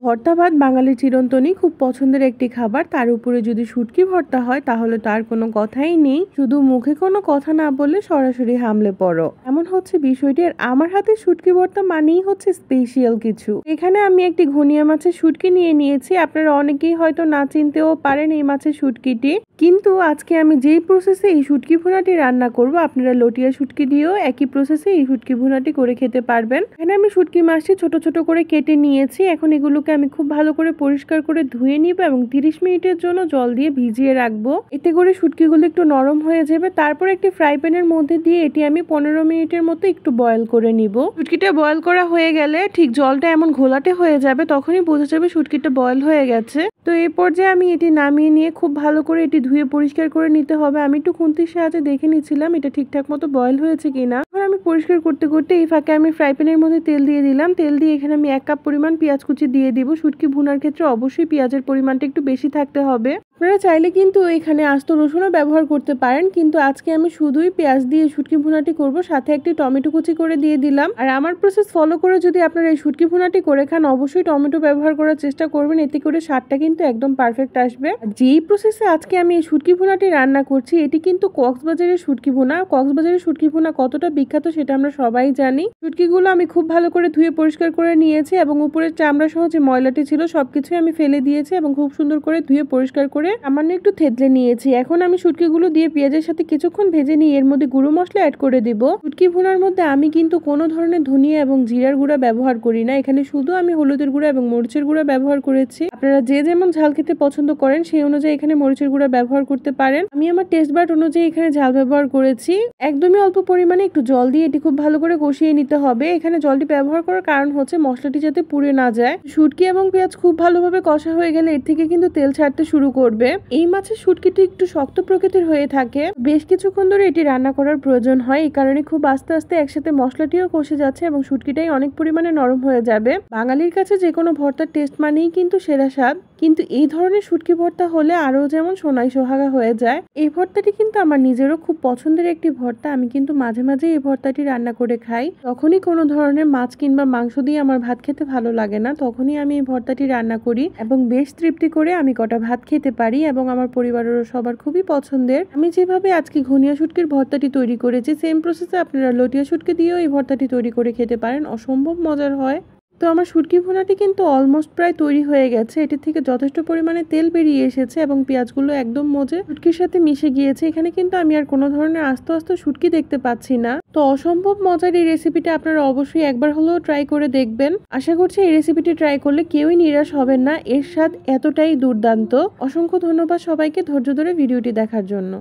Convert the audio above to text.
ভর্তা ভাত বাঙালির চিরন্তনী খুব পছন্দের একটি খাবার। তার উপরে যদি শুটকি ভর্তা হয় তাহলে তো আর কোনো কথাই নেই। শুধু মুখে কোনো কথা না বললে সরাসরি হামলে পড়ো, এমন হচ্ছে বিষয়টি। আর আমার হাতে শুটকি ভর্তা মানেই হচ্ছে স্পেশাল কিছু। এখানে আমি একটি ঘনিয়া মাছের শুটকি নিয়ে নিয়েছি। আপনারা অনেকেই হয়তো না চিনতেও পারেন এই মাছের শুটকিটি, কিন্তু আজকে আমি যেই প্রসেসে এই শুটকি ভুনাটি রান্না করব, আপনারা লটিয়া শুটকি দিয়েও একই প্রসেসে এই শুটকি ভুনাটি করে খেতে পারবেন। এখানে আমি শুটকি মাছটি ছোট ছোট করে কেটে নিয়েছি। এখন এগুলোকে আমি খুব ভালো করে পরিষ্কার করে ধুয়ে নিব এবং 30 মিনিটের জন্য জল দিয়ে ভিজিয়ে রাখবো। এতে করে শুটকিগুলো একটু নরম হয়ে যাবে। তারপর একটি ফ্রাই প্যানের মধ্যে দিয়ে এটি আমি 15 মিনিটের মতো একটু বয়েল করে নিব। শুটকিটা বয়েল করা হয়ে গেলে ঠিক জলটা এমন ঘোলাটে হয়ে যাবে, তখনই বোঝা যাবে শুটকিটা বয়েল হয়ে গেছে। তো এই পর্যায়ে আমি এটি নামিয়ে নিয়ে খুব ভালো করে এটি ধুয়ে পরিষ্কার করে নিতে হবে। আমি একটু খুন্তির সাহায্যে দেখে নিচ্ছিলাম এটা ঠিকঠাক মতো বয়েল হয়েছে কিনা। এখন আমি পরিষ্কার করতে করতে এই ফাঁকে আমি ফ্রাই প্যানের মধ্যে তেল দিয়ে দিলাম। তেল দিয়ে এখানে আমি 1 কাপ পরিমাণ পেঁয়াজ কুচি দিয়ে দিব। শুটকি ভুনার ক্ষেত্রে অবশ্যই পেঁয়াজের পরিমাণটা একটু বেশি থাকতে হবে। আপনারা চাইলে কিন্তু এখানে আস্ত রসুনও ব্যবহার করতে পারেন, কিন্তু আজকে আমি শুধুই পেঁয়াজ দিয়ে শুটকি ভুনাটি করব। সাথে একটি টমেটো কুচি করে দিয়ে দিলাম। আর আমার প্রসেস ফলো করে যদি আপনারা এই শুটকি ভুনাটি করে খান, অবশ্যই টমেটো ব্যবহার করার চেষ্টা করবেন, এতে করে স্বাদটা কিন্তু একদম পারফেক্ট আসবে। যেই প্রসেসে আজকে আমি এই শুটকি ভুনাটি রান্না করছি, এটি কিন্তু কক্সবাজারের শুটকি ভুনা। কক্সবাজারের শুটকি ভুনা কতটা বিখ্যাত সেটা আমরা সবাই জানি। শুটকিগুলো আমি খুব ভালো করে ধুয়ে পরিষ্কার করে নিয়েছি এবং উপরের চামড়া সহ যে ময়লাটি ছিল সবকিছু আমি ফেলে দিয়েছি এবং খুব সুন্দর করে ধুয়ে পরিষ্কার করে সামান্য একটু থেতলে নিয়েছি। এখন আমি শুটকিগুলো দিয়ে পেঁয়াজের সাথে কিছুক্ষণ ভেজে নিয়ে এর মধ্যে গুঁড়ো মশলা অ্যাড করে দিব। শুটকি ভুনার মধ্যে আমি কিন্তু কোনো ধরনের ধনিয়া এবং জিরার গুঁড়া ব্যবহার করি না। এখানে শুধু আমি হলুদের গুঁড়া এবং মরিচের গুঁড়া ব্যবহার করেছি। আপনারা যে যেমন ঝাল খেতে পছন্দ করেন সেই অনুযায়ী এখানে মরিচের গুঁড়া ব্যবহার করতে পারেন। আমি আমার টেস্ট বাট অনুযায়ী এখানে ঝাল ব্যবহার করেছি। একদমই অল্প পরিমাণে একটু জল দিয়ে এটি খুব ভালো করে কষিয়ে নিতে হবে। এখানে জলটি ব্যবহার করার কারণ হচ্ছে মশলাটি যাতে পুড়ে না যায়। শুটকি এবং পেঁয়াজ খুব ভালোভাবে কষা হয়ে গেলে এর থেকে কিন্তু তেল ছাড়তে শুরু করবে। এই মাছের শুটকিটি একটু শক্ত প্রকৃতির হয়ে থাকে, বেশ কিছুক্ষণ ধরে এটি রান্না করার প্রয়োজন হয়। এই কারণে খুব আস্তে আস্তে একসাথে মশলাটিও কষে যাচ্ছে এবং শুটকিটাই অনেক পরিমাণে নরম হয়ে যাবে। বাঙালির কাছে যে কোনো ভর্তার টেস্ট মানেই কিন্তু সেরা স্বাদ, কিন্তু এই ধরনের শুটকি ভর্তা হলে আরো যেমন সোনাই সোহাগা হয়ে যায়। এই ভর্তাটি কিন্তু আমার নিজেরও খুব পছন্দের একটি ভর্তা। আমি কিন্তু মাঝে মাঝে এই ভর্তাটি রান্না করে খাই। তখনই কোনো ধরনের মাছ কিংবা মাংস দিয়ে আমার ভাত খেতে ভালো লাগে না, তখনই আমি এই ভর্তাটি রান্না করি এবং বেশ তৃপ্তি করে আমি কটা ভাত খেতে পারি এবং আমার পরিবারেরও সবার খুবই পছন্দের। আমি যেভাবে আজকে ঘনিয়া শুটকির ভর্তাটি তৈরি করেছি, সেম প্রসেসে আপনারা লটিয়া শুটকি দিয়েও এই ভর্তাটি তৈরি করে খেতে পারেন, অসম্ভব মজার হয়। তো আমার শুটকি ভুনাটি কিন্তু অলমোস্ট প্রায় তৈরি হয়ে গেছে। এটি থেকে যথেষ্ট পরিমাণে তেল বেরিয়ে এসেছে এবং পেঁয়াজগুলো একদম মজে শুটকির সাথে মিশে গিয়েছে। এখানে কিন্তু আমি আর কোনো ধরনের আস্ত আস্ত শুটকি দেখতে পাচ্ছি না। তো অসম্ভব মজার এই রেসিপিটা আপনারা অবশ্যই একবার হলেও ট্রাই করে দেখবেন। আশা করছি এই রেসিপিটি ট্রাই করলে কেউই নিরাশ হবেন না, এর স্বাদ এতটাই দুর্দান্ত। অসংখ্য ধন্যবাদ সবাইকে ধৈর্য ধরে ভিডিওটি দেখার জন্য।